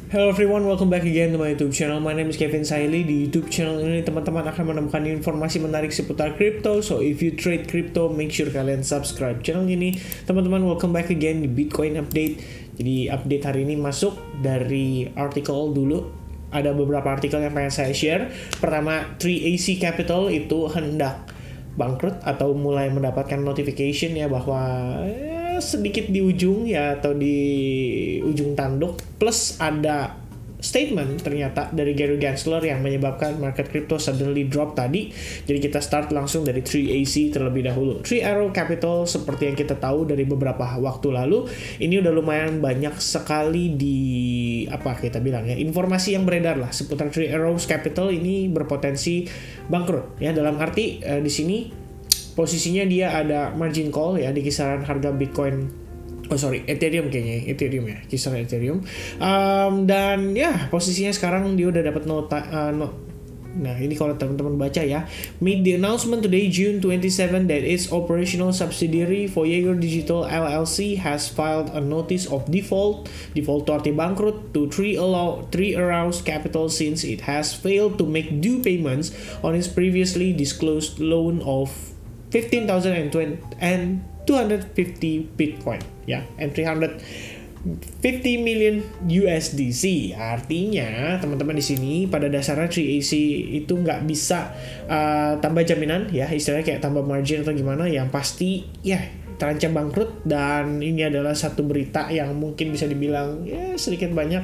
Hello everyone, welcome back again to my YouTube channel. My name is Kevin Saili. Di YouTube channel ini teman-teman akan menemukan informasi menarik seputar crypto. So if you trade crypto, make sure kalian subscribe channel ini. Teman-teman, welcome back again di Bitcoin Update. Jadi update hari ini masuk dari artikel dulu. Ada beberapa artikel yang pengen saya share. Pertama, 3AC Capital itu hendak bangkrut atau mulai mendapatkan notification ya bahwa sedikit di ujung ya atau di ujung tanduk, plus ada statement ternyata dari Gary Gensler yang menyebabkan market crypto suddenly drop tadi. Jadi kita start langsung dari 3AC terlebih dahulu. 3 Arrow Capital seperti yang kita tahu dari beberapa waktu lalu, ini udah lumayan banyak sekali di apa kita bilang ya, informasi yang beredar lah seputar 3 Arrows Capital ini berpotensi bangkrut ya, dalam arti di sini posisinya dia ada margin call ya di kisaran harga Bitcoin, Ethereum kayaknya, kisaran Ethereum. Dan ya posisinya sekarang dia udah dapat nah ini kalau teman-teman baca ya, made the announcement today June 27 that its operational subsidiary Voyager Digital LLC has filed a notice of default to arti bangkrut to 3 Arrows Capital since it has failed to make due payments on its previously disclosed loan of 15,250 Bitcoin ya, and 350 million USDC. Artinya teman-teman di sini pada dasarnya 3AC itu nggak bisa tambah jaminan ya, istilahnya kayak tambah margin atau gimana, yang pasti ya terancam bangkrut. Dan ini adalah satu berita yang mungkin bisa dibilang ya sedikit banyak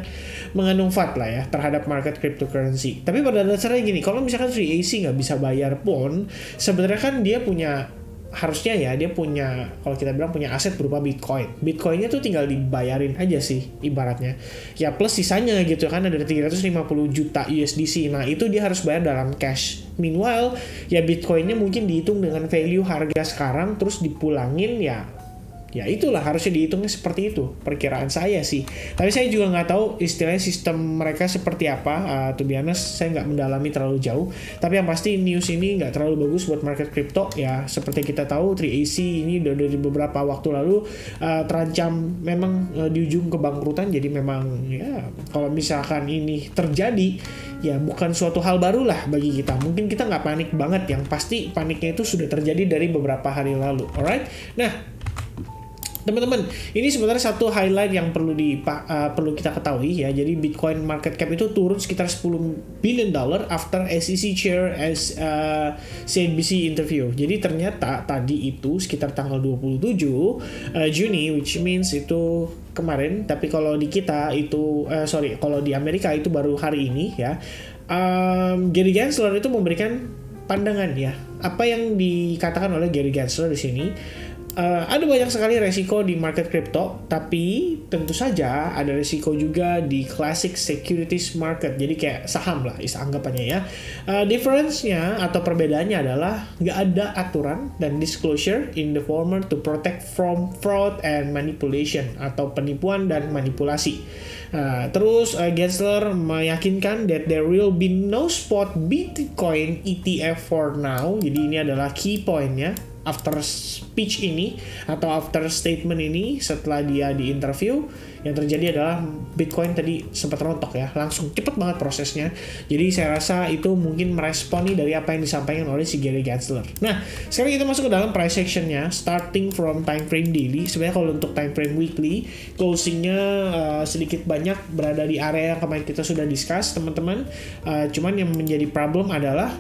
mengandung FUD lah ya terhadap market cryptocurrency. Tapi pada dasarnya gini, kalau misalkan 3AC nggak bisa bayar pun, sebenarnya kan dia punya, harusnya ya dia punya, kalau kita bilang punya aset berupa Bitcoinnya tuh tinggal dibayarin aja sih ibaratnya ya, plus sisanya gitu kan ada 350 juta USDC. Nah itu dia harus bayar dalam cash. Meanwhile ya Bitcoinnya mungkin dihitung dengan value harga sekarang terus dipulangin ya itulah harusnya dihitungnya seperti itu, perkiraan saya sih. Tapi saya juga nggak tahu istilahnya sistem mereka seperti apa. To be honest, saya nggak mendalami terlalu jauh. Tapi yang pasti news ini nggak terlalu bagus buat market crypto ya. Seperti kita tahu 3AC ini udah dari beberapa waktu lalu terancam memang di ujung kebangkrutan. Jadi memang ya kalau misalkan ini terjadi ya bukan suatu hal baru lah bagi kita. Mungkin kita nggak panik banget, yang pasti paniknya itu sudah terjadi dari beberapa hari lalu. Alright, nah teman-teman, ini sebenarnya satu highlight yang perlu kita ketahui ya. Jadi Bitcoin market cap itu turun sekitar $10 billion after SEC chair as CNBC interview. Jadi ternyata tadi itu sekitar tanggal 27 Juni, which means itu kemarin. Tapi kalau di kita itu kalau di Amerika itu baru hari ini ya. Gary Gensler itu memberikan pandangan ya. Apa yang dikatakan oleh Gary Gensler di sini? Ada banyak sekali resiko di market crypto, tapi tentu saja ada resiko juga di classic securities market. Jadi kayak saham lah anggapannya ya. Difference-nya atau perbedaannya adalah nggak ada aturan dan disclosure in the former to protect from fraud and manipulation atau penipuan dan manipulasi. Terus Gensler meyakinkan that there will be no spot Bitcoin ETF for now. Jadi ini adalah key point-nya. After speech ini atau after statement ini, setelah dia di interview, yang terjadi adalah Bitcoin tadi sempat rontok ya, langsung cepet banget prosesnya. Jadi saya rasa itu mungkin meresponi dari apa yang disampaikan oleh si Gary Gensler. Nah sekarang kita masuk ke dalam price actionnya, starting from time frame daily. Sebenarnya kalau untuk time frame weekly, closingnya sedikit banyak berada di area yang kemarin kita sudah discuss teman-teman. Cuman yang menjadi problem adalah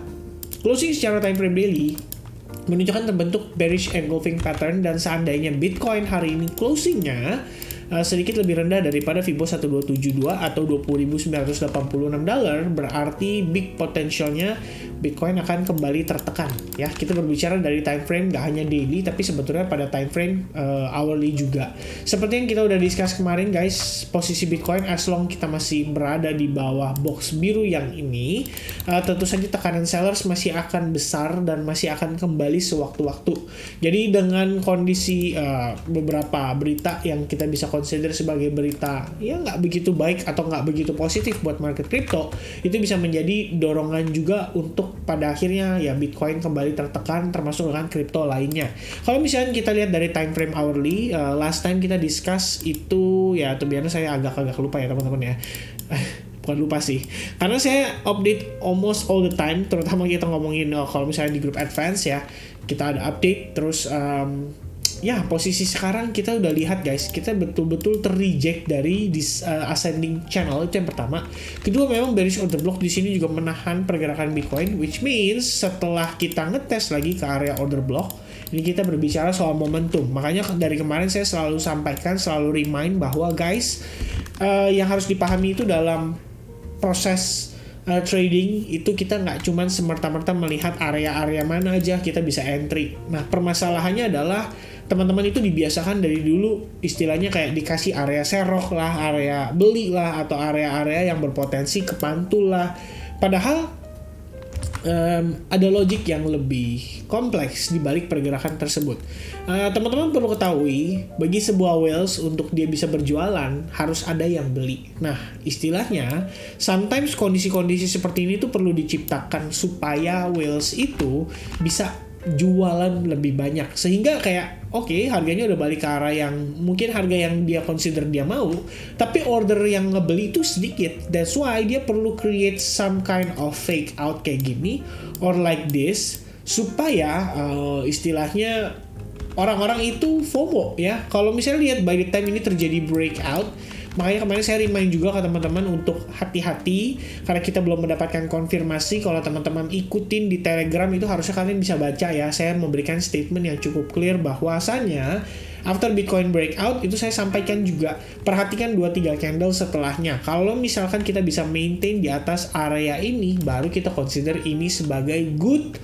closing secara time frame daily menunjukkan terbentuk bearish engulfing pattern, dan seandainya Bitcoin hari ini closingnya sedikit lebih rendah daripada Fibo 1272 atau $20.986, berarti big potentialnya Bitcoin akan kembali tertekan ya. Kita berbicara dari time frame gak hanya daily, tapi sebetulnya pada time frame hourly juga. Seperti yang kita udah discuss kemarin guys, posisi Bitcoin as long kita masih berada di bawah box biru yang ini, tentu saja tekanan sellers masih akan besar dan masih akan kembali sewaktu-waktu. Jadi dengan kondisi beberapa berita yang kita bisa consider sebagai berita ya nggak begitu baik atau nggak begitu positif buat market crypto, itu bisa menjadi dorongan juga untuk pada akhirnya ya Bitcoin kembali tertekan termasuk dengan kripto lainnya. Kalau misalnya kita lihat dari time frame hourly, last time kita discuss itu ya tuh biasanya saya agak lupa ya teman-teman ya. Bukan lupa sih, karena saya update almost all the time, terutama kita ngomongin kalau misalnya di grup advance ya, kita ada update terus. Ya posisi sekarang kita udah lihat guys, kita betul-betul terreject dari ascending channel, itu yang pertama. Kedua, memang bearish order block di sini juga menahan pergerakan Bitcoin, which means setelah kita ngetes lagi ke area order block, ini kita berbicara soal momentum. Makanya dari kemarin saya selalu sampaikan, selalu remind bahwa guys, yang harus dipahami itu dalam proses trading itu kita nggak cuman semerta-merta melihat area-area mana aja kita bisa entry. Nah permasalahannya adalah teman-teman itu dibiasakan dari dulu istilahnya kayak dikasih area serok lah, area beli lah, atau area-area yang berpotensi kepantul lah. Padahal ada logik yang lebih kompleks di balik pergerakan tersebut. Teman-teman perlu ketahui, bagi sebuah whales untuk dia bisa berjualan harus ada yang beli. Nah, istilahnya sometimes kondisi-kondisi seperti ini tuh perlu diciptakan supaya whales itu bisa jualan lebih banyak, sehingga kayak oke, harganya udah balik ke arah yang mungkin harga yang dia consider dia mau, tapi order yang ngebeli itu sedikit. That's why dia perlu create some kind of fake out kayak gini or like this supaya istilahnya orang-orang itu FOMO ya. Kalau misalnya lihat by the time ini terjadi breakout, makanya kemarin saya remind juga ke teman-teman untuk hati-hati, karena kita belum mendapatkan konfirmasi. Kalau teman-teman ikutin di Telegram itu harusnya kalian bisa baca ya, saya memberikan statement yang cukup clear bahwasannya after Bitcoin breakout itu saya sampaikan juga, perhatikan 2-3 candle setelahnya. Kalau misalkan kita bisa maintain di atas area ini, baru kita consider ini sebagai good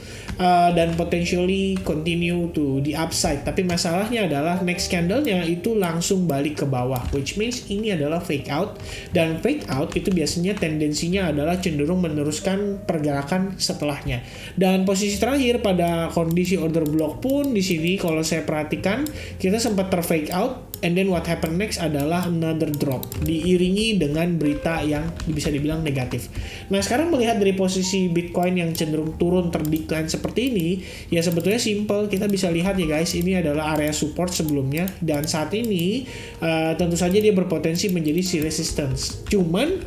dan potentially continue to the upside. Tapi masalahnya adalah next candle-nya itu langsung balik ke bawah, which means ini adalah fake out, dan fake out itu biasanya tendensinya adalah cenderung meneruskan pergerakan setelahnya. Dan posisi terakhir pada kondisi order block pun di sini kalau saya perhatikan kita sempat terfake out, and then what happen next adalah another drop, diiringi dengan berita yang bisa dibilang negatif. Nah sekarang melihat dari posisi Bitcoin yang cenderung turun terdecline seperti ini, ya sebetulnya simple, kita bisa lihat ya guys, ini adalah area support sebelumnya, dan saat ini tentu saja dia berpotensi menjadi si resistance. Cuman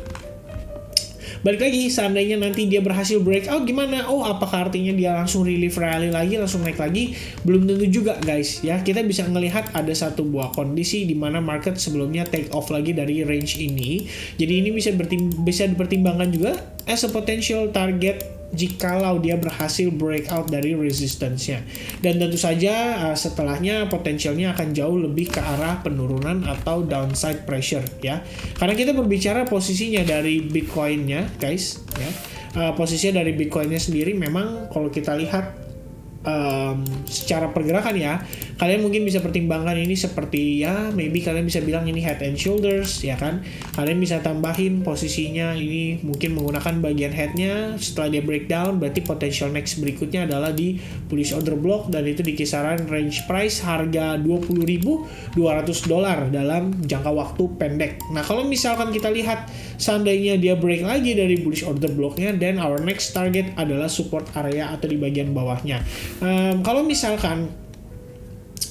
balik lagi, seandainya nanti dia berhasil breakout gimana? Oh, apakah artinya dia langsung relief rally lagi, langsung naik lagi? Belum tentu juga guys ya. Kita bisa ngelihat ada satu buah kondisi di mana market sebelumnya take off lagi dari range ini. Jadi ini bisa dipertimbangkan juga as a potential target jikalau dia berhasil breakout dari resistance-nya. Dan tentu saja setelahnya potensialnya akan jauh lebih ke arah penurunan atau downside pressure ya. Karena kita berbicara posisinya dari Bitcoin-nya guys ya. Posisinya dari Bitcoin-nya sendiri memang kalau kita lihat secara pergerakan ya, kalian mungkin bisa pertimbangkan ini seperti ya, maybe kalian bisa bilang ini head and shoulders ya kan. Kalian bisa tambahin posisinya ini mungkin menggunakan bagian headnya, setelah dia breakdown berarti potential next berikutnya adalah di bullish order block, dan itu di kisaran range price harga $20.200 dalam jangka waktu pendek. Nah kalau misalkan kita lihat seandainya dia break lagi dari bullish order blocknya, then our next target adalah support area atau di bagian bawahnya. Kalau misalkan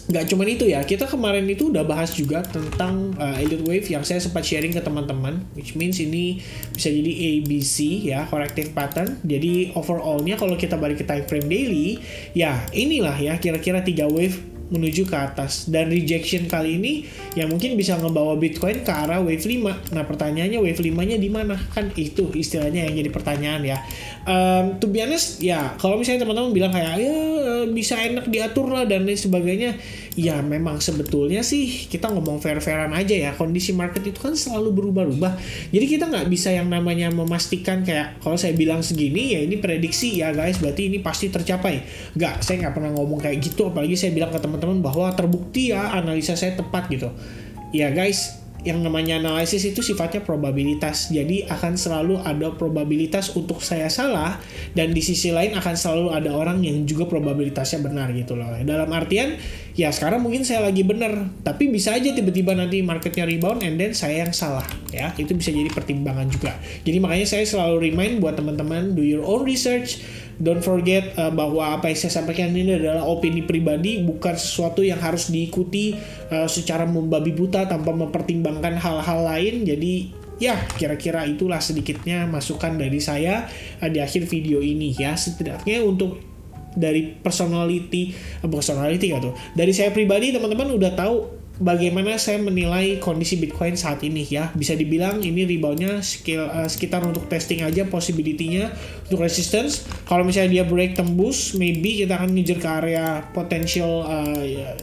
nggak cuma itu ya, kita kemarin itu udah bahas juga tentang Elliott Wave yang saya sempat sharing ke teman-teman, which means ini bisa jadi ABC ya, corrective pattern. Jadi overallnya kalau kita balik ke time frame daily, ya inilah ya kira-kira 3 wave menuju ke atas, dan rejection kali ini yang mungkin bisa ngebawa Bitcoin ke arah wave 5. Nah pertanyaannya wave 5-nya di mana? Kan itu istilahnya yang jadi pertanyaan ya. To be honest ya, kalau misalnya teman-teman bilang kayak ya bisa enak diatur lah dan lain sebagainya, ya memang sebetulnya sih kita ngomong fair-fairan aja ya, kondisi market itu kan selalu berubah-ubah. Jadi kita nggak bisa yang namanya memastikan kayak kalau saya bilang segini ya ini prediksi ya guys, berarti ini pasti tercapai. Nggak, saya nggak pernah ngomong kayak gitu, apalagi saya bilang ke teman-teman bahwa terbukti ya analisa saya tepat gitu. Ya guys, yang namanya analisis itu sifatnya probabilitas. Jadi akan selalu ada probabilitas untuk saya salah, dan di sisi lain akan selalu ada orang yang juga probabilitasnya benar gitu loh. Dalam artian ya sekarang mungkin saya lagi benar, tapi bisa aja tiba-tiba nanti marketnya rebound and then saya yang salah ya. Itu bisa jadi pertimbangan juga. Jadi makanya saya selalu remind buat teman-teman, do your own research. Don't forget bahwa apa yang saya sampaikan ini adalah opini pribadi, bukan sesuatu yang harus diikuti secara membabi buta tanpa mempertimbangkan hal-hal lain. Jadi ya kira-kira itulah sedikitnya masukan dari saya di akhir video ini ya. Setidaknya untuk dari personality dari saya pribadi, teman-teman udah tahu bagaimana saya menilai kondisi Bitcoin saat ini ya. Bisa dibilang ini reboundnya sekitar untuk testing aja possibility-nya untuk resistance. Kalau misalnya dia break tembus, maybe kita akan ngejar ke area potential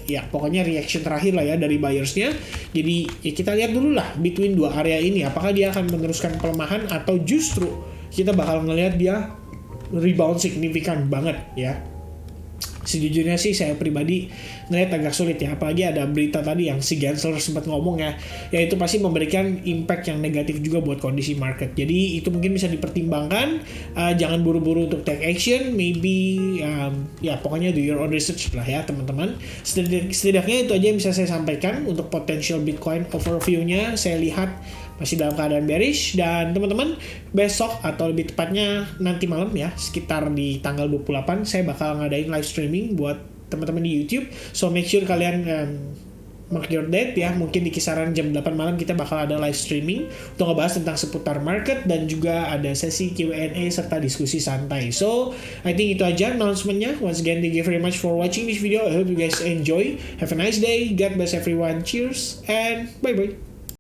ya pokoknya reaction terakhir lah ya dari buyers-nya. Jadi ya kita lihat dulu lah between dua area ini, apakah dia akan meneruskan pelemahan atau justru kita bakal ngelihat dia rebound signifikan banget ya. Sejujurnya sih saya pribadi ngeliat agak sulit ya, apalagi ada berita tadi yang si Gensler sempat ngomong ya itu pasti memberikan impact yang negatif juga buat kondisi market. Jadi itu mungkin bisa dipertimbangkan, jangan buru-buru untuk take action, maybe ya pokoknya do your own research lah ya teman-teman. Setidaknya itu aja yang bisa saya sampaikan untuk potential Bitcoin overview-nya. Saya lihat masih dalam keadaan bearish, dan teman-teman besok atau lebih tepatnya nanti malam ya sekitar di tanggal 28 saya bakal ngadain live streaming buat teman-teman di YouTube. So make sure kalian mark your date ya, mungkin di kisaran jam 8 malam kita bakal ada live streaming untuk ngebahas tentang seputar market, dan juga ada sesi Q&A serta diskusi santai. So I think itu aja announcement-nya. Once again, thank you very much for watching this video. I hope you guys enjoy. Have a nice day. God bless everyone. Cheers and bye-bye.